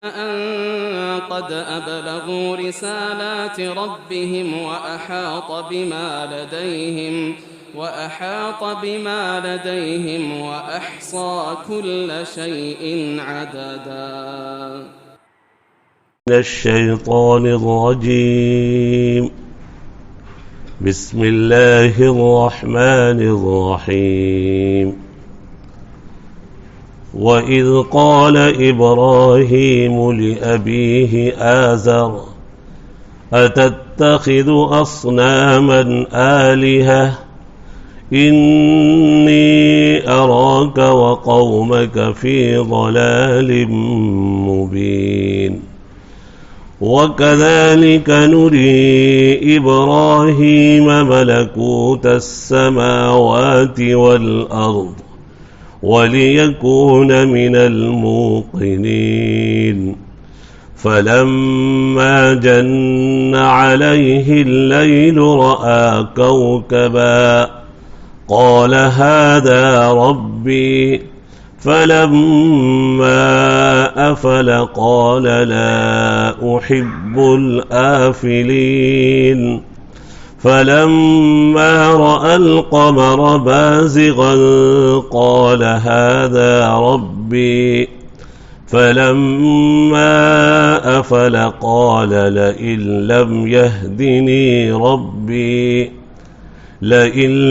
أن قد أبلغوا رسالات ربهم وأحاط بما لديهم وأحصى كل شيء عددا. من الشيطان الرجيم. بسم الله الرحمن الرحيم. وإذ قال إبراهيم لأبيه آزر أتتخذ أصناما آلهة إني أراك وقومك في ضلال مبين. وكذلك نري إبراهيم ملكوت السماوات والأرض وليكون من الموقنين. فلما جن عليه الليل رأى كوكبا قال هذا ربي. فلما أفل قال لا أحب الآفلين. فلما رأى القمر بازغا قال هذا ربي. فلما أفل قال لئن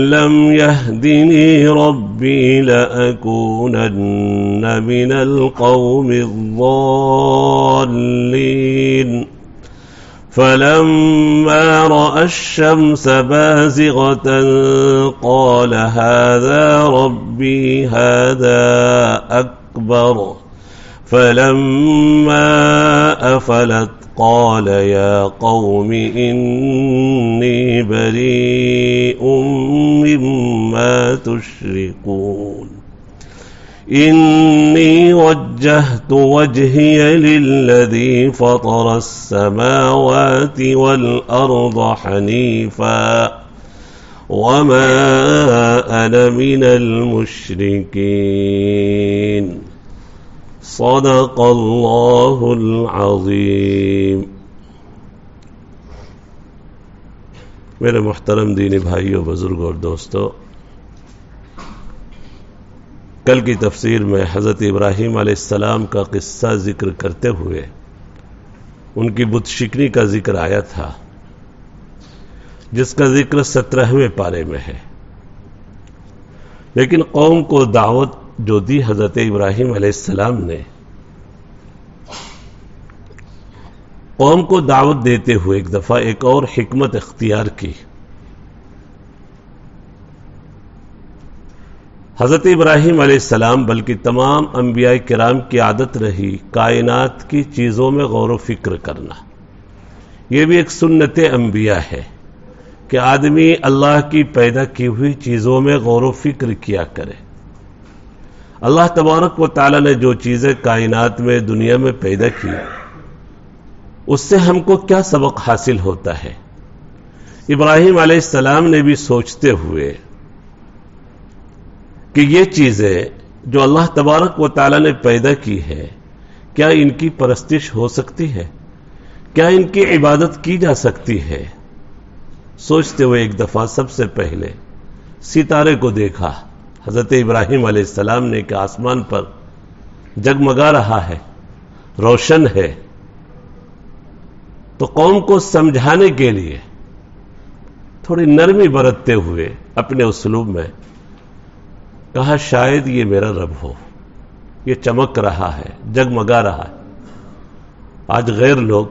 لم يهدني ربي لأكونن من القوم الضالين. فلما رأى الشمس بازغة قال هذا ربي هذا أكبر. فلما أفلت قال يا قوم إني بريء مما تشركون. إني وجهت وجهي للذي فطر السماوات والأرض حنيفا وما أنا من المشركين. صدق الله العظیم. میرے محترم دینی بھائیوں، بزرگوں اور دوستوں، کل کی تفسیر میں حضرت ابراہیم علیہ السلام کا قصہ ذکر کرتے ہوئے ان کی بت شکنی کا ذکر آیا تھا، جس کا ذکر 17ویں پارے میں ہے. لیکن قوم کو دعوت جو دی حضرت ابراہیم علیہ السلام نے، قوم کو دعوت دیتے ہوئے ایک دفعہ ایک اور حکمت اختیار کی. حضرت ابراہیم علیہ السلام بلکہ تمام انبیاء کرام کی عادت رہی کائنات کی چیزوں میں غور و فکر کرنا. یہ بھی ایک سنت انبیاء ہے کہ آدمی اللہ کی پیدا کی ہوئی چیزوں میں غور و فکر کیا کرے. اللہ تبارک و تعالی نے جو چیزیں کائنات میں دنیا میں پیدا کی، اس سے ہم کو کیا سبق حاصل ہوتا ہے. ابراہیم علیہ السلام نے بھی سوچتے ہوئے کہ یہ چیزیں جو اللہ تبارک و تعالی نے پیدا کی ہے، کیا ان کی پرستش ہو سکتی ہے؟ کیا ان کی عبادت کی جا سکتی ہے؟ سوچتے ہوئے ایک دفعہ سب سے پہلے ستارے کو دیکھا حضرت ابراہیم علیہ السلام نے کہ آسمان پر جگمگا رہا ہے، روشن ہے. تو قوم کو سمجھانے کے لیے تھوڑی نرمی برتتے ہوئے اپنے اسلوب میں کہا شاید یہ میرا رب ہو، یہ چمک رہا ہے، جگمگا رہا ہے. آج غیر لوگ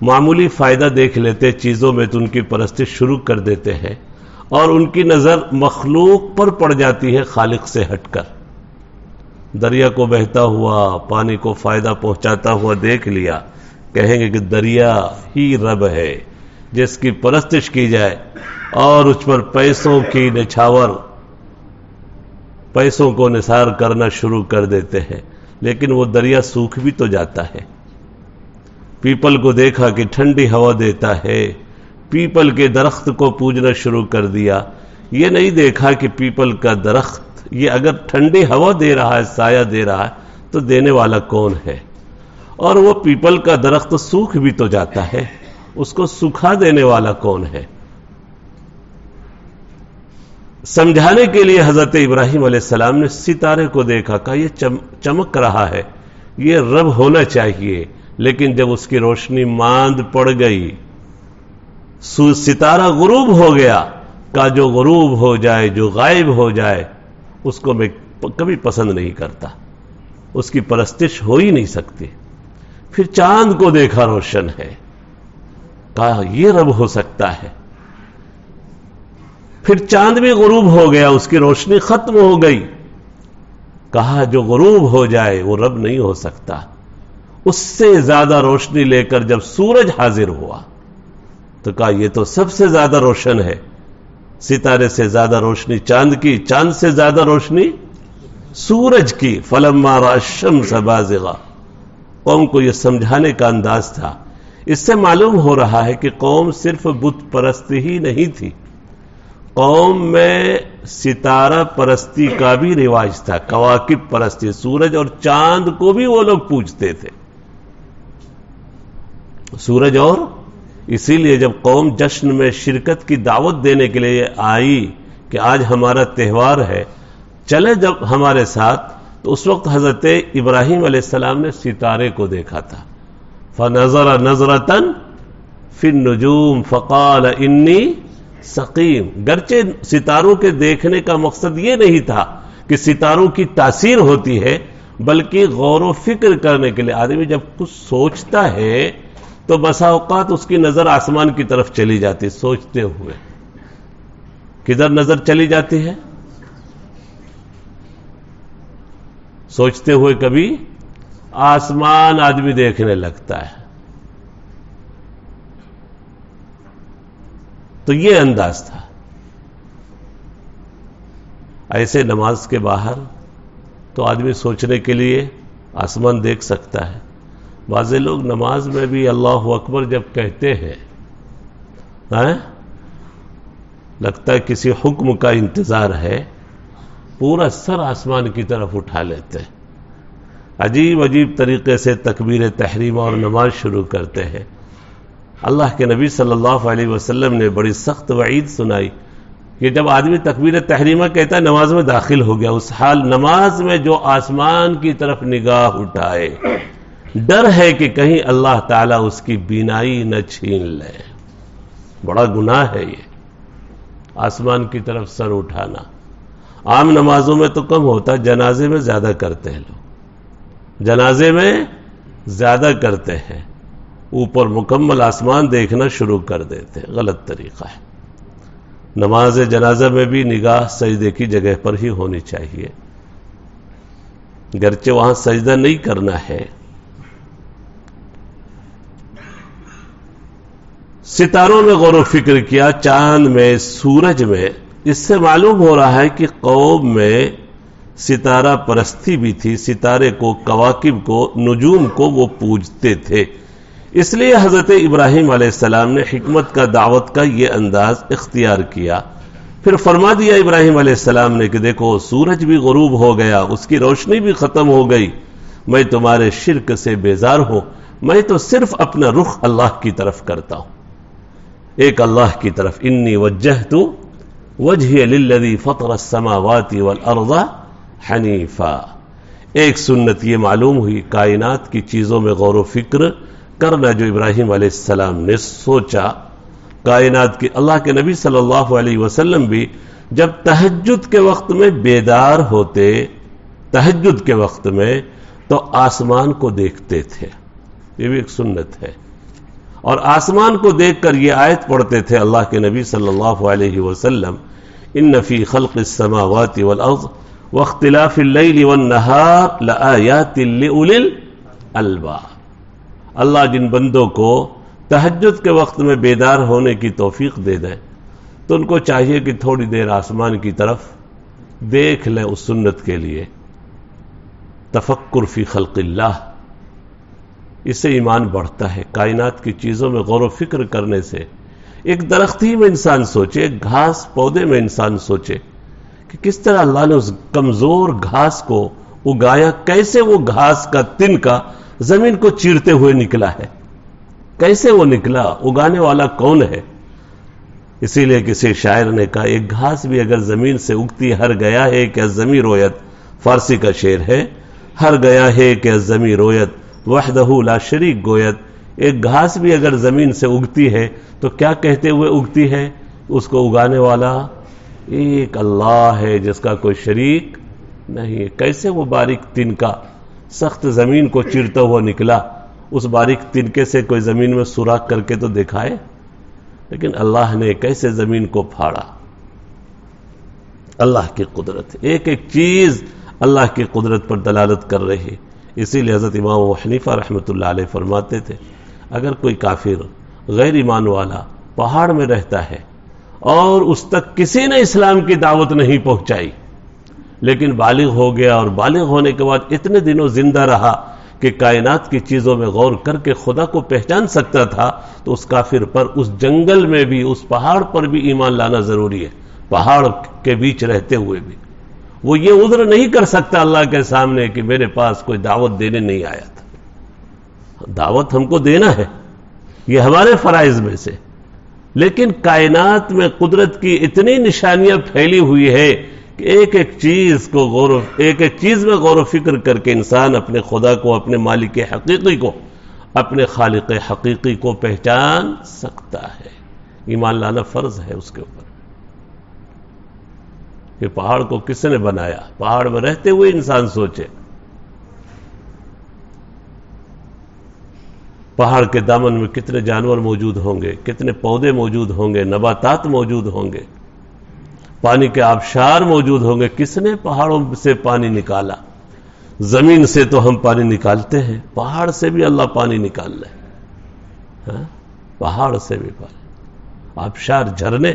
معمولی فائدہ دیکھ لیتے چیزوں میں تو ان کی پرستش شروع کر دیتے ہیں اور ان کی نظر مخلوق پر پڑ جاتی ہے خالق سے ہٹ کر. دریا کو بہتا ہوا، پانی کو فائدہ پہنچاتا ہوا دیکھ لیا، کہیں گے کہ دریا ہی رب ہے جس کی پرستش کی جائے، اور اس پر پیسوں کی نچھاور، پیسوں کو نثار کرنا شروع کر دیتے ہیں. لیکن وہ دریا سوکھ بھی تو جاتا ہے. پیپل کو دیکھا کہ ٹھنڈی ہوا دیتا ہے، پیپل کے درخت کو پوجنا شروع کر دیا. یہ نہیں دیکھا کہ پیپل کا درخت یہ اگر ٹھنڈی ہوا دے رہا ہے، سایہ دے رہا ہے، تو دینے والا کون ہے. اور وہ پیپل کا درخت سوکھ بھی تو جاتا ہے، اس کو سکھا دینے والا کون ہے؟ سمجھانے کے لیے حضرت ابراہیم علیہ السلام نے ستارے کو دیکھا، کہا یہ چمک رہا ہے، یہ رب ہونا چاہیے، لیکن جب اس کی روشنی ماند پڑ گئی، ستارہ غروب ہو گیا، کہا جو غروب ہو جائے، جو غائب ہو جائے، اس کو میں کبھی پسند نہیں کرتا، اس کی پرستش ہو ہی نہیں سکتی۔ پھر چاند کو دیکھا روشن ہے، کہا یہ رب ہو سکتا ہے۔ پھر چاند بھی غروب ہو گیا، اس کی روشنی ختم ہو گئی، کہا جو غروب ہو جائے وہ رب نہیں ہو سکتا۔ اس سے زیادہ روشنی لے کر جب سورج حاضر ہوا تو کہا یہ تو سب سے زیادہ روشن ہے، ستارے سے زیادہ روشنی چاند کی، چاند سے زیادہ روشنی سورج کی۔ فلما رأى الشمس بازغة، قوم کو یہ سمجھانے کا انداز تھا۔ اس سے معلوم ہو رہا ہے کہ قوم صرف بت پرست ہی نہیں تھی، قوم میں ستارہ پرستی کا بھی رواج تھا، کواکب پرستی، سورج اور چاند کو بھی وہ لوگ پوجتے تھے، سورج اور۔ اسی لیے جب قوم جشن میں شرکت کی دعوت دینے کے لیے آئی کہ آج ہمارا تہوار ہے، چلے جب ہمارے ساتھ، تو اس وقت حضرت ابراہیم علیہ السلام نے ستارے کو دیکھا تھا۔ فَنَظَرَ نَظْرَةً فِي النُّجُومِ فَقَالَ إِنِّي سقیم۔ گرچہ ستاروں کے دیکھنے کا مقصد یہ نہیں تھا کہ ستاروں کی تاثیر ہوتی ہے، بلکہ غور و فکر کرنے کے لیے آدمی جب کچھ سوچتا ہے تو بسا اوقات اس کی نظر آسمان کی طرف چلی جاتی، سوچتے ہوئے کدھر نظر چلی جاتی ہے؟ سوچتے ہوئے کبھی آسمان آدمی دیکھنے لگتا ہے۔ تو یہ انداز تھا۔ ایسے نماز کے باہر تو آدمی سوچنے کے لیے آسمان دیکھ سکتا ہے۔ بعض لوگ نماز میں بھی اللہ اکبر جب کہتے ہیں لگتا ہے کسی حکم کا انتظار ہے، پورا سر آسمان کی طرف اٹھا لیتے ہیں، عجیب عجیب طریقے سے تکبیر تحریمہ اور نماز شروع کرتے ہیں۔ اللہ کے نبی صلی اللہ علیہ وسلم نے بڑی سخت وعید سنائی کہ جب آدمی تکبیر تحریمہ کہتا ہے نماز میں داخل ہو گیا، اس حال نماز میں جو آسمان کی طرف نگاہ اٹھائے، ڈر ہے کہ کہیں اللہ تعالیٰ اس کی بینائی نہ چھین لے۔ بڑا گناہ ہے یہ آسمان کی طرف سر اٹھانا۔ عام نمازوں میں تو کم ہوتا، جنازے میں زیادہ کرتے ہیں لوگ، جنازے میں زیادہ کرتے ہیں، اوپر مکمل آسمان دیکھنا شروع کر دیتے ہیں، غلط طریقہ ہے۔ نماز جنازہ میں بھی نگاہ سجدے کی جگہ پر ہی ہونی چاہیے، گرچہ وہاں سجدہ نہیں کرنا ہے۔ ستاروں میں غور و فکر کیا، چاند میں، سورج میں، اس سے معلوم ہو رہا ہے کہ قوم میں ستارہ پرستی بھی تھی، ستارے کو، کواکب کو، نجوم کو وہ پوجتے تھے۔ اس لیے حضرت ابراہیم علیہ السلام نے حکمت کا، دعوت کا یہ انداز اختیار کیا۔ پھر فرما دیا ابراہیم علیہ السلام نے کہ دیکھو سورج بھی غروب ہو گیا، اس کی روشنی بھی ختم ہو گئی، میں تمہارے شرک سے بیزار ہوں، میں تو صرف اپنا رخ اللہ کی طرف کرتا ہوں، ایک اللہ کی طرف۔ انی وجہت وجہی للذی فطر السماوات والارض حنیفا۔ ایک سنت یہ معلوم ہوئی، کائنات کی چیزوں میں غور و فکر کرنا جو ابراہیم علیہ السلام نے سوچا، کائنات کی۔ اللہ کے نبی صلی اللہ علیہ وسلم بھی جب تہجد کے وقت میں بیدار ہوتے، تہجد کے وقت میں، تو آسمان کو دیکھتے تھے، یہ بھی ایک سنت ہے، اور آسمان کو دیکھ کر یہ آیت پڑھتے تھے اللہ کے نبی صلی اللہ علیہ وسلم، ان فی خلق السماوات والارض واختلاف اللیل والنہار لآیات لأولی الالباب۔ اللہ جن بندوں کو تہجد کے وقت میں بیدار ہونے کی توفیق دے دیں تو ان کو چاہیے کہ تھوڑی دیر آسمان کی طرف دیکھ لیں، اس سنت کے لیے تفکر فی خلق اللہ، اس سے ایمان بڑھتا ہے۔ کائنات کی چیزوں میں غور و فکر کرنے سے، ایک درخت ہی میں انسان سوچے، ایک گھاس پودے میں انسان سوچے کہ کس طرح اللہ نے اس کمزور گھاس کو اگایا، کیسے وہ گھاس کا تنکا زمین کو چیرتے ہوئے نکلا ہے. کیسے وہ نکلا؟ اگانے والا کون ہے؟ اسی لیے کسی شاعر نے کہا ایک گھاس بھی اگر زمین سے اگتی ہر گیا ہے کہ الزمی رویت، فارسی کا شعر ہے، ہر گیا ہے کہ الزمی رویت وحدہ لا شریک گویت. ایک گھاس بھی اگر زمین سے اگتی ہے تو کیا کہتے ہوئے اگتی ہے؟ اس کو اگانے والا ایک اللہ ہے جس کا کوئی شریک نہیں ہے. کیسے وہ باریک تنکا سخت زمین کو چیرتا ہوا نکلا؟ اس باریک تنکے سے کوئی زمین میں سوراخ کر کے تو دکھائے. لیکن اللہ نے کیسے زمین کو پھاڑا. اللہ کی قدرت، ایک ایک چیز اللہ کی قدرت پر دلالت کر رہی. اسی لیے حضرت امام ابو حنیفہ رحمۃ اللہ علیہ فرماتے تھے اگر کوئی کافر غیر ایمان والا پہاڑ میں رہتا ہے اور اس تک کسی نے اسلام کی دعوت نہیں پہنچائی لیکن بالغ ہو گیا اور بالغ ہونے کے بعد اتنے دنوں زندہ رہا کہ کائنات کی چیزوں میں غور کر کے خدا کو پہچان سکتا تھا، تو اس کافر پر اس جنگل میں بھی اس پہاڑ پر بھی ایمان لانا ضروری ہے. پہاڑ کے بیچ رہتے ہوئے بھی وہ یہ عذر نہیں کر سکتا اللہ کے سامنے کہ میرے پاس کوئی دعوت دینے نہیں آیا تھا. دعوت ہم کو دینا ہے، یہ ہمارے فرائض میں سے. لیکن کائنات میں قدرت کی اتنی نشانیاں پھیلی ہوئی ہے کہ ایک ایک چیز میں غور و فکر کر کے انسان اپنے خدا کو، اپنے مالک حقیقی کو، اپنے خالق حقیقی کو پہچان سکتا ہے. ایمان لانا فرض ہے اس کے اوپر. کہ پہاڑ کو کس نے بنایا؟ پہاڑ میں رہتے ہوئے انسان سوچے پہاڑ کے دامن میں کتنے جانور موجود ہوں گے، کتنے پودے موجود ہوں گے، نباتات موجود ہوں گے، پانی کے آبشار موجود ہوں گے. کس نے پہاڑوں سے پانی نکالا؟ زمین سے تو ہم پانی نکالتے ہیں، پہاڑ سے بھی اللہ پانی نکال لے. پہاڑ سے بھی پانی، آبشار، جھرنے،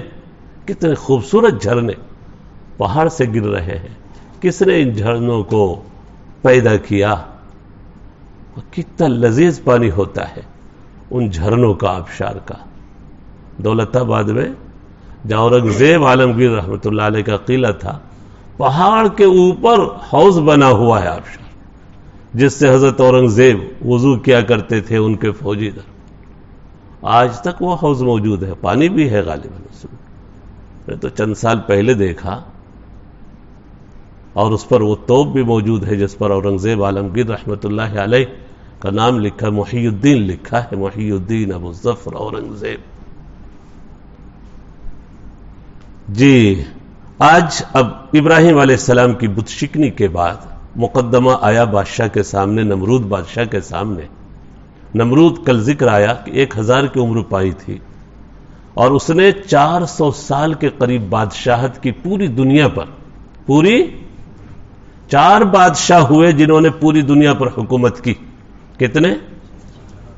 کتنے خوبصورت جھرنے پہاڑ سے گر رہے ہیں. کس نے ان جھرنوں کو پیدا کیا؟ کتنا لذیذ پانی ہوتا ہے ان جھرنوں کا، آبشار کا. دولت آباد میں جہاں اورنگزیب عالمگیر رحمۃ اللہ علیہ کا قلعہ تھا، پہاڑ کے اوپر حوض بنا ہوا ہے آبشار، جس سے حضرت اورنگزیب وضو کیا کرتے تھے ان کے فوجی در. آج تک وہ حوض موجود ہے، پانی بھی ہے غالباً اس میں. میں تو چند سال پہلے دیکھا، اور اس پر وہ توپ بھی موجود ہے جس پر اورنگزیب عالمگیر رحمۃ اللہ علیہ کا نام لکھا، محی الدین لکھا ہے، محی الدین ابو ظفر اورنگزیب. جی آج اب ابراہیم علیہ السلام کی بت شکنی کے بعد مقدمہ آیا بادشاہ کے سامنے، نمرود بادشاہ کے سامنے. نمرود کل ذکر آیا کہ 1000 کی عمر پائی تھی اور اس نے 400 سال کے قریب بادشاہت کی پوری دنیا پر. پوری 4 بادشاہ ہوئے جنہوں نے پوری دنیا پر حکومت کی. کتنے؟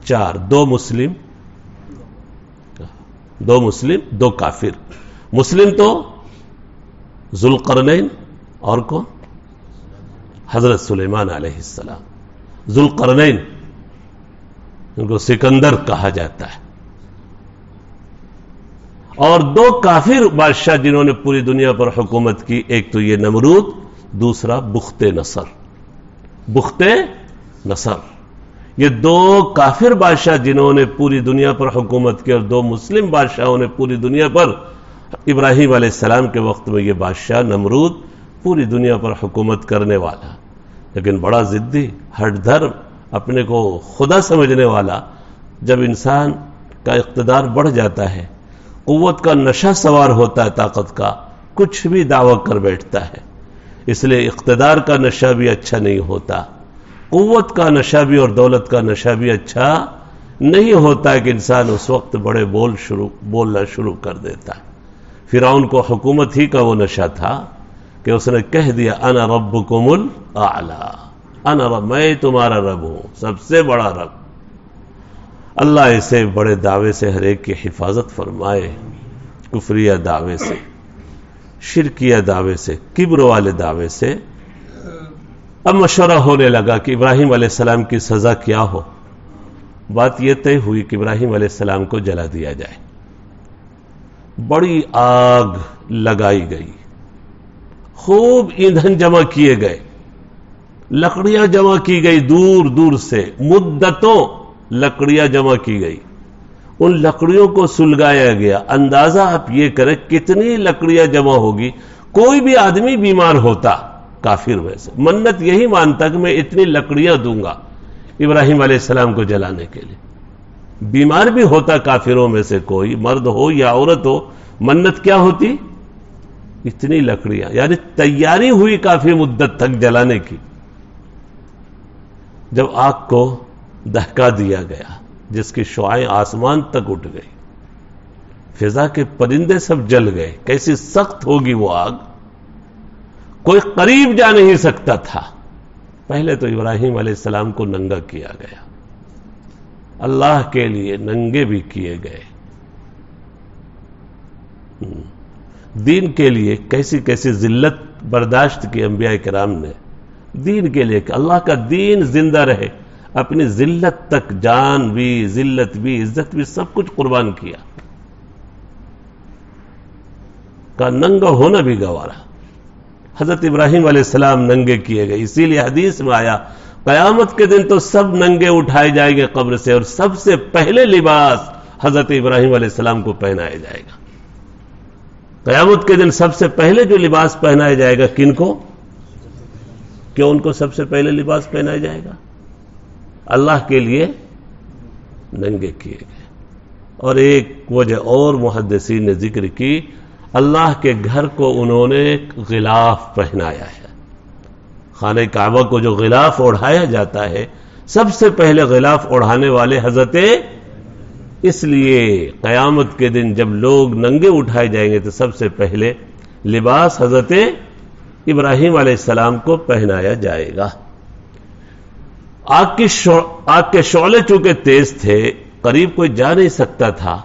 4. 2 مسلم، 2 کافر. مسلم تو ذوالقرنین اور کون؟ حضرت سلیمان علیہ السلام. ذوالقرنین ان کو سکندر کہا جاتا ہے. اور 2 کافر بادشاہ جنہوں نے پوری دنیا پر حکومت کی، ایک تو یہ نمرود، دوسرا بخت نصر. بخت نصر، یہ 2 کافر بادشاہ جنہوں نے پوری دنیا پر حکومت کی، اور 2 مسلم بادشاہوں نے پوری دنیا پر. ابراہیم علیہ السلام کے وقت میں یہ بادشاہ نمرود پوری دنیا پر حکومت کرنے والا، لیکن بڑا ضدی، ہٹ دھرم، اپنے کو خدا سمجھنے والا. جب انسان کا اقتدار بڑھ جاتا ہے، قوت کا نشہ سوار ہوتا ہے، طاقت کا، کچھ بھی دعویٰ کر بیٹھتا ہے. اس لیے اقتدار کا نشہ بھی اچھا نہیں ہوتا، قوت کا نشہ بھی اور دولت کا نشہ بھی اچھا نہیں ہوتا ہے کہ انسان اس وقت بڑے بولنا شروع کر دیتا ہے. فرعون کو حکومت ہی کا وہ نشہ تھا کہ اس نے کہہ دیا انا ربکم الاعلی، میں تمہارا رب ہوں، سب سے بڑا رب. اللہ اسے بڑے دعوے سے ہر ایک کی حفاظت فرمائے، کفریہ دعوے سے، شرکیہ دعوے سے، کبر والے دعوے سے. اب مشورہ ہونے لگا کہ ابراہیم علیہ السلام کی سزا کیا ہو. بات یہ طے ہوئی کہ ابراہیم علیہ السلام کو جلا دیا جائے. بڑی آگ لگائی گئی، خوب ایندھن جمع کیے گئے، لکڑیاں جمع کی گئی دور دور سے، مدتوں لکڑیاں جمع کی گئی، ان لکڑیوں کو سلگایا گیا۔ اندازہ آپ یہ کریں کتنی لکڑیاں جمع ہوگی۔ کوئی بھی آدمی بیمار ہوتا کافر میں سے، منت یہی مانتا کہ میں اتنی لکڑیاں دوں گا ابراہیم علیہ السلام کو جلانے کے لیے۔ بیمار بھی ہوتا کافروں میں سے کوئی، مرد ہو یا عورت ہو، منت کیا ہوتی؟ اتنی لکڑیاں، یعنی تیاری ہوئی کافی مدت تک جلانے کی۔ جب آگ کو دہکا دیا گیا، جس کی شعاعیں آسمان تک اٹھ گئی، فضا کے پرندے سب جل گئے، کیسی سخت ہوگی وہ آگ، کوئی قریب جا نہیں سکتا تھا۔ پہلے تو ابراہیم علیہ السلام کو ننگا کیا گیا، اللہ کے لیے ننگے بھی کیے گئے۔ دین کے لیے کیسی کیسی ذلت برداشت کی انبیاء کرام نے، دین کے لیے کہ اللہ کا دین زندہ رہے، اپنی ذلت تک، جان بھی، ذلت بھی، عزت بھی، سب کچھ قربان کیا، کا ننگا ہونا بھی گوارا۔ حضرت ابراہیم علیہ السلام ننگے کیے گئے، اسی لیے حدیث میں آیا قیامت کے دن تو سب ننگے اٹھائے جائیں گے قبر سے، اور سب سے پہلے لباس حضرت ابراہیم علیہ السلام کو پہنایا جائے گا۔ قیامت کے دن سب سے پہلے جو لباس پہنایا جائے گا، کن کو؟ کیوں ان کو سب سے پہلے لباس پہنایا جائے گا؟ اللہ کے لیے ننگے کیے گئے۔ اور ایک وجہ اور محدثین نے ذکر کی، اللہ کے گھر کو انہوں نے غلاف پہنایا ہے۔ خانہ کعبہ کو جو غلاف اوڑھایا جاتا ہے، سب سے پہلے غلاف اوڑھانے والے حضرت، اس لیے قیامت کے دن جب لوگ ننگے اٹھائے جائیں گے تو سب سے پہلے لباس حضرت ابراہیم علیہ السلام کو پہنایا جائے گا۔ آگ کے شعلے چونکہ تیز تھے، قریب کوئی جا نہیں سکتا تھا،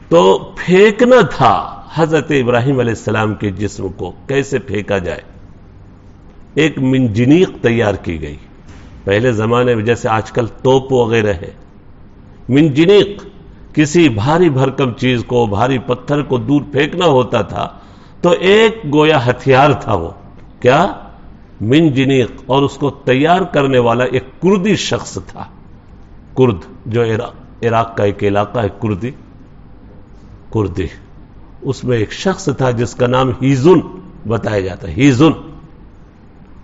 تو پھینکنا تھا حضرت ابراہیم علیہ السلام کے جسم کو۔ کیسے پھینکا جائے؟ ایک منجنیق تیار کی گئی۔ پہلے زمانے میں جیسے آج کل توپ وغیرہ ہے، منجنیق کسی بھاری بھرکم چیز کو، بھاری پتھر کو دور پھینکنا ہوتا تھا، تو ایک گویا ہتھیار تھا وہ، کیا؟ منجنیق۔ اور اس کو تیار کرنے والا ایک کردی شخص تھا۔ کرد جو عراق کا ایک علاقہ ہے، کردی، اس میں ایک شخص تھا جس کا نام ہیزن بتایا جاتا ہے، ہیزن۔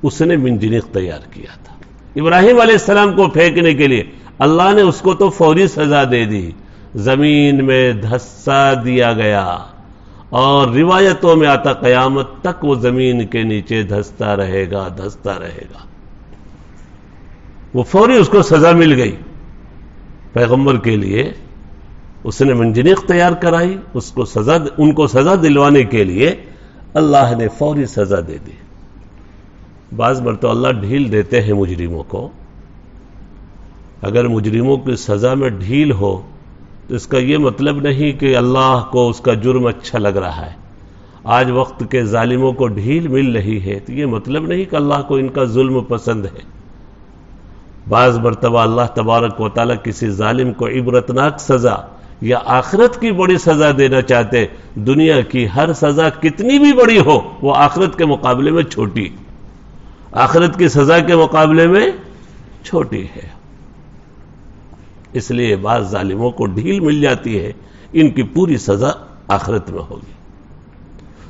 اس نے منجنیق تیار کیا تھا ابراہیم علیہ السلام کو پھینکنے کے لیے۔ اللہ نے اس کو تو فوری سزا دے دی، زمین میں دھسا دیا گیا، اور روایتوں میں آتا قیامت تک وہ زمین کے نیچے دھستا رہے گا، دھستا رہے گا۔ وہ فوری اس کو سزا مل گئی۔ پیغمبر کے لیے اس نے منجنیق تیار کرائی، ان کو سزا دلوانے کے لیے اللہ نے فوری سزا دے دی۔ بعض بار تو اللہ ڈھیل دیتے ہیں مجرموں کو۔ اگر مجرموں کی سزا میں ڈھیل ہو تو اس کا یہ مطلب نہیں کہ اللہ کو اس کا جرم اچھا لگ رہا ہے۔ آج وقت کے ظالموں کو ڈھیل مل رہی ہے تو یہ مطلب نہیں کہ اللہ کو ان کا ظلم پسند ہے۔ بعض مرتبہ اللہ تبارک و تعالیٰ کسی ظالم کو عبرتناک سزا یا آخرت کی بڑی سزا دینا چاہتے۔ دنیا کی ہر سزا کتنی بھی بڑی ہو، وہ آخرت کے مقابلے میں چھوٹی، آخرت کی سزا کے مقابلے میں چھوٹی ہے۔ اس لیے بعض ظالموں کو ڈھیل مل جاتی ہے، ان کی پوری سزا آخرت میں ہوگی۔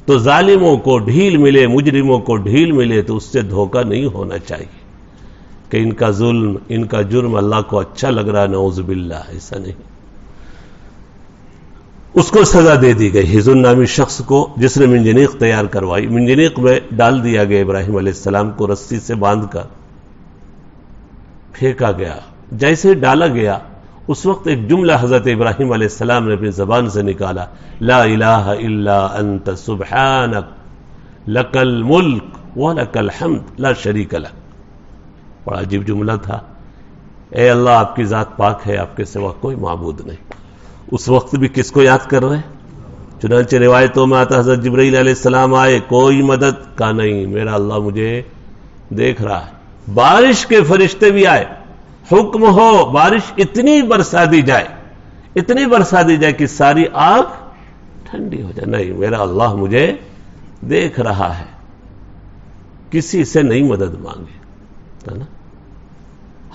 تو ظالموں کو ڈھیل ملے، مجرموں کو ڈھیل ملے تو اس سے دھوکہ نہیں ہونا چاہیے کہ ان کا ظلم، ان کا جرم اللہ کو اچھا لگ رہا ہے، نعوذ باللہ، ایسا نہیں۔ اس کو سزا دے دی گئی، ہیزن نامی شخص کو، جس نے منجنیق تیار کروائی۔ منجنیق میں ڈال دیا گیا ابراہیم علیہ السلام کو، رسی سے باندھ کر پھینکا گیا۔ جیسے ڈالا گیا اس وقت ایک جملہ حضرت ابراہیم علیہ السلام نے اپنی زبان سے نکالا، لا الہ الا انت سبحانک لک الملک ولک الحمد لا شریک لک۔ بڑا عجیب جملہ تھا، اے اللہ آپ کی ذات پاک ہے، آپ کے سوا کوئی معبود نہیں۔ اس وقت بھی کس کو یاد کر رہے؟ چنانچہ روایتوں میں آتا حضرت جبرائیل علیہ السلام آئے، کوئی مدد کا نہیں، میرا اللہ مجھے دیکھ رہا ہے۔ بارش کے فرشتے بھی آئے، حکم ہو بارش اتنی برسا دی جائے، اتنی برسا دی جائے کہ ساری آگ ٹھنڈی ہو جائے۔ نہیں، میرا اللہ مجھے دیکھ رہا ہے۔ کسی سے نہیں مدد مانگے، ہے نا؟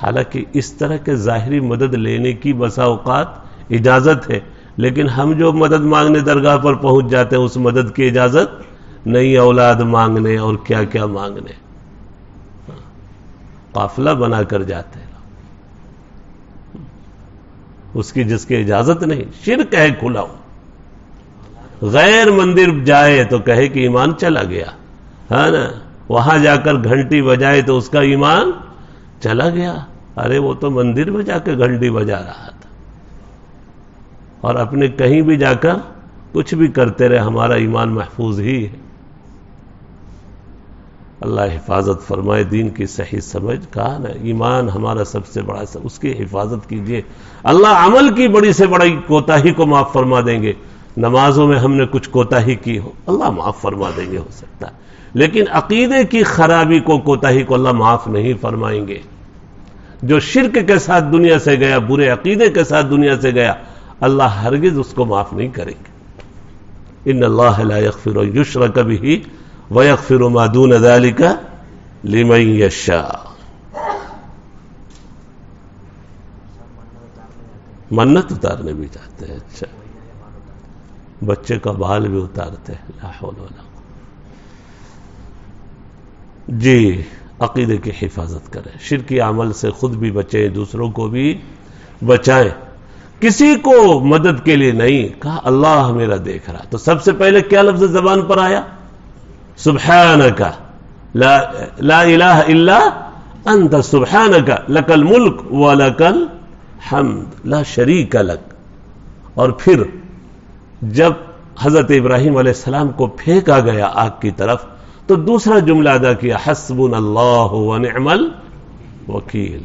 حالانکہ اس طرح کے ظاہری مدد لینے کی بسا اوقات اجازت ہے، لیکن ہم جو مدد مانگنے درگاہ پر پہنچ جاتے ہیں اس مدد کی اجازت نہیں، اولاد مانگنے اور کیا کیا مانگنے، قافلہ بنا کر جاتے ہیں اس کی جس کی اجازت نہیں، شرک ہے کھلا ہو۔ غیر مندر جائے تو کہے کہ ایمان چلا گیا، ہے نا؟ وہاں جا کر گھنٹی بجائے تو اس کا ایمان چلا گیا۔ ارے وہ تو مندر میں جا کے گھنٹی بجا رہا تھا، اور اپنے کہیں بھی جا کر کچھ بھی کرتے رہے، ہمارا ایمان محفوظ ہی ہے۔ اللہ حفاظت فرمائے دین کی صحیح سمجھ، کہا نا ایمان ہمارا سب سے بڑا اس کی حفاظت کیجئے، اللہ عمل کی بڑی سے بڑی کوتاہی کو معاف فرما دیں گے۔ نمازوں میں ہم نے کچھ کوتاہی کی ہو، اللہ معاف فرما دیں گے، ہو سکتا ہے، لیکن عقیدے کی خرابی کو، کوتاہی کو اللہ معاف نہیں فرمائیں گے۔ جو شرک کے ساتھ دنیا سے گیا، برے عقیدے کے ساتھ دنیا سے گیا، اللہ ہرگز اس کو معاف نہیں کریں گے۔ ان اللہ لا یغفر ان یشرک بہ ویغفر ما دون ذلک لمن یشاء۔ منت اتارنے بھی جاتے ہیں، اچھا، بچے کا بال بھی اتارتے ہیں، لا حول ولا قوة۔ جی، عقیدے کی حفاظت کریں، شرکی عمل سے خود بھی بچیں، دوسروں کو بھی بچائیں۔ کسی کو مدد کے لیے نہیں کہا، اللہ میرا دیکھ رہا۔ تو سب سے پہلے کیا لفظ زبان پر آیا؟ سبحانک لا الہ الا انت سبحانک لک الملک ولک الحمد لا شریک لک۔ اور پھر جب حضرت ابراہیم علیہ السلام کو پھینکا گیا آگ کی طرف تو دوسرا جملہ ادا کیا، حسبنا اللہ ونعم الوکیل،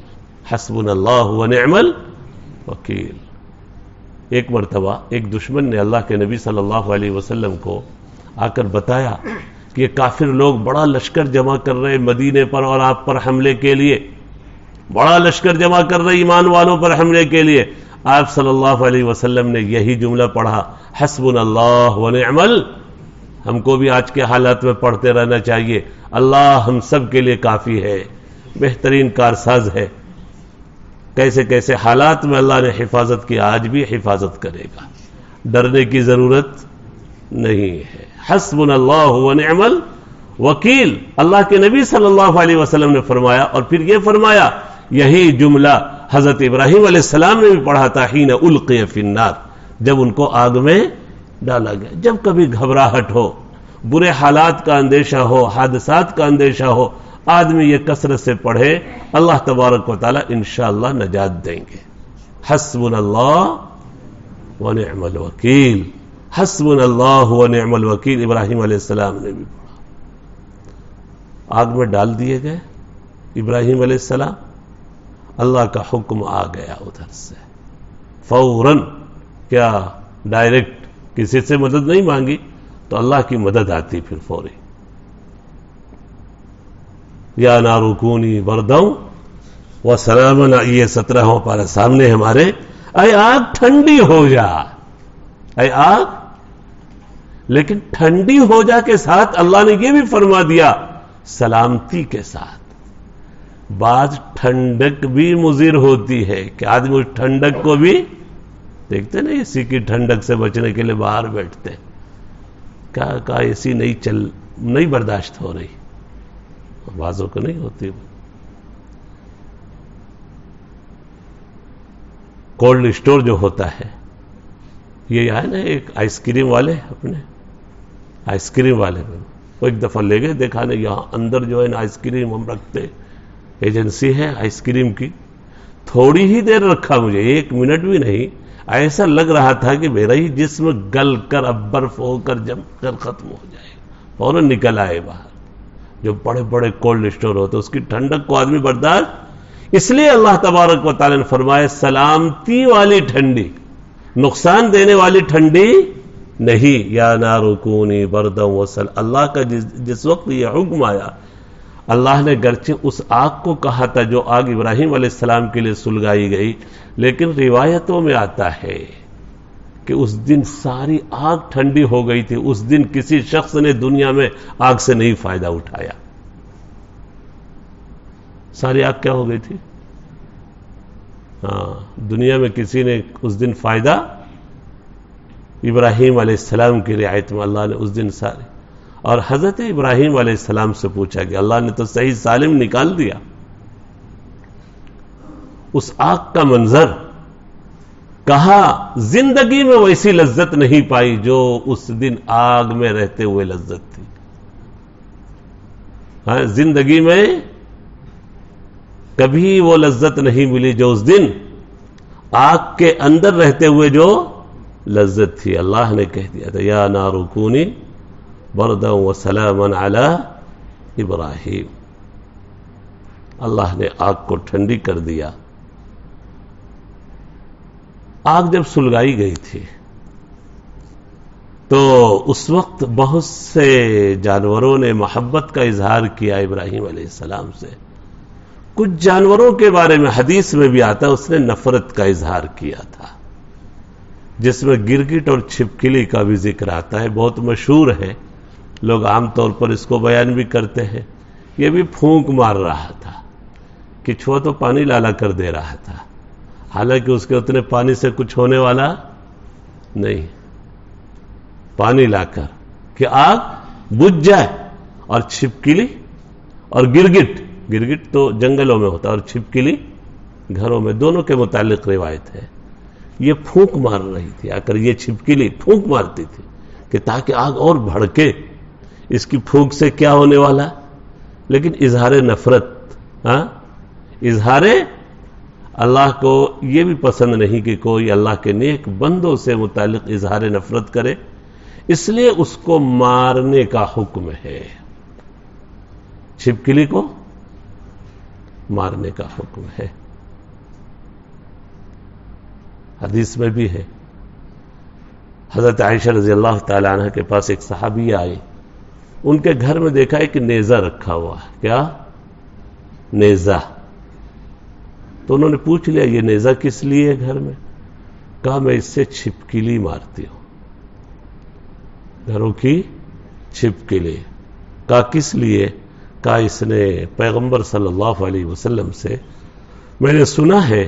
حسبنا اللہ ونعم الوکیل۔ ایک مرتبہ ایک دشمن نے اللہ کے نبی صلی اللہ علیہ وسلم کو آ کر بتایا کہ یہ کافر لوگ بڑا لشکر جمع کر رہے مدینے پر اور آپ پر حملے کے لیے، بڑا لشکر جمع کر رہے ایمان والوں پر حملے کے لیے۔ آپ صلی اللہ علیہ وسلم نے یہی جملہ پڑھا، حسبنا اللہ ونعم ہم کو بھی آج کے حالات میں پڑھتے رہنا چاہیے، اللہ ہم سب کے لیے کافی ہے، بہترین کارساز ہے۔ کیسے کیسے حالات میں اللہ نے حفاظت کی، آج بھی حفاظت کرے گا، ڈرنے کی ضرورت نہیں ہے۔ حسبنا اللہ ونعم الوکیل، اللہ کے نبی صلی اللہ علیہ وسلم نے فرمایا، اور پھر یہ فرمایا، یہی جملہ حضرت ابراہیم علیہ السلام نے بھی پڑھا تھا، حین القی فی النار، جب ان کو آگ میں ڈالا گیا۔ جب کبھی گھبراہٹ ہو، برے حالات کا اندیشہ ہو، حادثات کا اندیشہ ہو، آدمی یہ کثرت سے پڑھے، اللہ تبارک و تعالی انشاءاللہ نجات دیں گے۔ حسبنا اللہ ونعم الوکیل، حسبنا اللہ ونعم الوکیل، ابراہیم علیہ السلام نے بھی پڑھا۔ آگ میں ڈال دیے گئے ابراہیم علیہ السلام، اللہ کا حکم آ گیا ادھر سے فوراً، کیا ڈائریکٹ کسی سے مدد نہیں مانگی تو اللہ کی مدد آتی پھر فوری۔ یا نار کونی بردا وسلاما، یہ 17واں پارہ سامنے ہمارے، اے آگ ٹھنڈی ہو جا، اے آگ، لیکن ٹھنڈی ہو جا کے ساتھ اللہ نے یہ بھی فرما دیا سلامتی کے ساتھ۔ بعض ٹھنڈک بھی مضر ہوتی ہے کہ آدمی اس ٹھنڈک کو بھی دیکھتے نا، اسی کی ٹھنڈک سے بچنے کے لیے باہر بیٹھتے، کہا اسی نہیں برداشت ہو رہی، بعضوں کو نہیں ہوتی۔ کولڈ اسٹور جو ہوتا ہے، یہ ہے نا، ایک آئس کریم والے، اپنے آئس کریم والے وہ ایک دفعہ لے گئے، دیکھا نہیں یہاں اندر جو ہے نا آئس کریم ہم رکھتے، ایجنسی ہے آئس کریم کی، تھوڑی ہی دیر رکھا مجھے، 1 منٹ بھی نہیں، ایسا لگ رہا تھا کہ میرا ہی جسم گل کر اب برف ہو کر جم کر ختم ہو جائے، فوراً نکل آئے باہر۔ جو بڑے بڑے کولڈ اسٹور ہوتے اس کی ٹھنڈک کو آدمی برداشت، اس لیے اللہ تبارک و تعالی نے فرمایا سلامتی والی ٹھنڈی، نقصان دینے والی ٹھنڈی نہیں۔ یا نار کونی بردا وسلاما، اللہ کا جس وقت یہ حکم آیا، اللہ نے گرچہ اس آگ کو کہا تھا جو آگ ابراہیم علیہ السلام کے لیے سلگائی گئی، لیکن روایتوں میں آتا ہے کہ اس دن ساری آگ ٹھنڈی ہو گئی تھی، اس دن کسی شخص نے دنیا میں آگ سے نہیں فائدہ اٹھایا، ساری آگ کیا ہو گئی تھی؟ ہاں، دنیا میں کسی نے اس دن فائدہ، ابراہیم علیہ السلام کی رعایت میں اللہ نے اس دن سارے، اور حضرت ابراہیم علیہ السلام سے پوچھا کہ اللہ نے تو صحیح سالم نکال دیا. اس آگ کا منظر، کہا زندگی میں ویسی لذت نہیں پائی جو اس دن آگ میں رہتے ہوئے لذت تھی. ہاں، زندگی میں کبھی وہ لذت نہیں ملی جو اس دن آگ کے اندر رہتے ہوئے جو لذت تھی. اللہ نے کہہ دیا تھا یا نار کونی بردا وسلاما علی ابراہیم. اللہ نے آگ کو ٹھنڈی کر دیا. آگ جب سلگائی گئی تھی تو اس وقت بہت سے جانوروں نے محبت کا اظہار کیا ابراہیم علیہ السلام سے. کچھ جانوروں کے بارے میں حدیث میں بھی آتا ہے اس نے نفرت کا اظہار کیا تھا، جس میں گرگٹ اور چھپکلی کا بھی ذکر آتا ہے. بہت مشہور ہے، لوگ عام طور پر اس کو بیان بھی کرتے ہیں. یہ بھی پھونک مار رہا تھا، کچھوا تو پانی لالا کر دے رہا تھا، حالانکہ اس کے اتنے پانی سے کچھ ہونے والا نہیں. پانی لا کر کہ آگ بجھ جائے. اور چھپکلی اور گرگٹ تو جنگلوں میں ہوتا ہے اور چھپکلی گھروں میں، دونوں کے متعلق روایت ہے. یہ پھونک مار رہی تھی، آ کر یہ چھپکلی پھونک مارتی تھی کہ تاکہ آگ اور بھڑکے. اس کی پھونک سے کیا ہونے والا؟ لیکن اظہار نفرت، ہاں، اظہار اللہ کو یہ بھی پسند نہیں کہ کوئی اللہ کے نیک بندوں سے متعلق اظہار نفرت کرے، اس لیے اس کو مارنے کا حکم ہے. چھپکلی کو مارنے کا حکم ہے. حدیث میں بھی ہے، حضرت عائشہ رضی اللہ تعالی عنہ کے پاس ایک صحابی آئی، ان کے گھر میں دیکھا ایک نیزہ رکھا ہوا. کیا؟ نیزہ. تو انہوں نے پوچھ لیا یہ نیزہ کس لیے ہے گھر میں؟ کہا میں اس سے چھپکلی مارتی ہوں، گھروں کی چھپکلی. کہا کس لیے؟ کہا اس نے پیغمبر صلی اللہ علیہ وسلم سے میں نے سنا ہے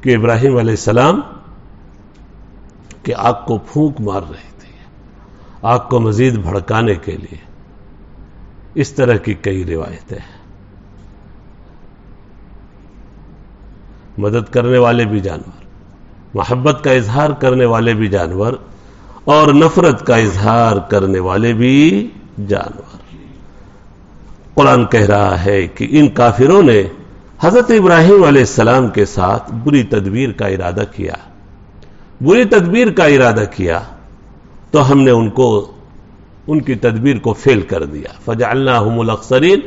کہ ابراہیم علیہ السلام کہ آگ کو پھونک مار رہی تھی، آگ کو مزید بھڑکانے کے لیے. اس طرح کی کئی روایتیں ہیں. مدد کرنے والے بھی جانور، محبت کا اظہار کرنے والے بھی جانور، اور نفرت کا اظہار کرنے والے بھی جانور. قرآن کہہ رہا ہے کہ ان کافروں نے حضرت ابراہیم علیہ السلام کے ساتھ بری تدبیر کا ارادہ کیا. بری تدبیر کا ارادہ کیا تو ہم نے ان کی تدبیر کو فیل کر دیا. فجعلناہم الاخسرین،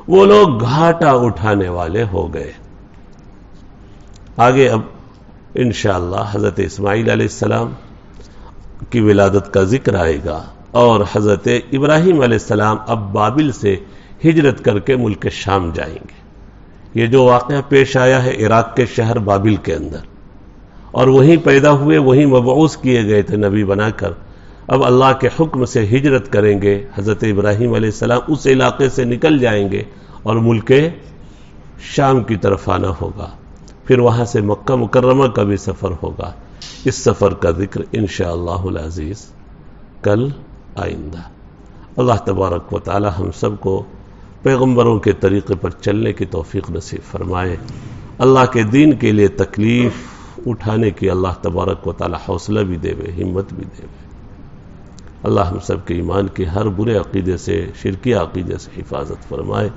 وہ لوگ گھاٹا اٹھانے والے ہو گئے. آگے اب انشاءاللہ حضرت اسماعیل علیہ السلام کی ولادت کا ذکر آئے گا، اور حضرت ابراہیم علیہ السلام اب بابل سے ہجرت کر کے ملک شام جائیں گے. یہ جو واقعہ پیش آیا ہے عراق کے شہر بابل کے اندر، اور وہیں پیدا ہوئے، وہیں مبعوث کیے گئے تھے نبی بنا کر. اب اللہ کے حکم سے ہجرت کریں گے حضرت ابراہیم علیہ السلام، اس علاقے سے نکل جائیں گے اور ملک شام کی طرف آنا ہوگا. پھر وہاں سے مکہ مکرمہ کا بھی سفر ہوگا. اس سفر کا ذکر انشاءاللہ العزیز کل آئندہ. اللہ تبارک و تعالی ہم سب کو پیغمبروں کے طریقے پر چلنے کی توفیق نصیب فرمائے. اللہ کے دین کے لیے تکلیف اٹھانے کی اللہ تبارک و تعالی حوصلہ بھی دے، ہمت بھی دے. اللہ ہم سب کے ایمان کے ہر برے عقیدے سے، شرکی عقیدے سے حفاظت فرمائے.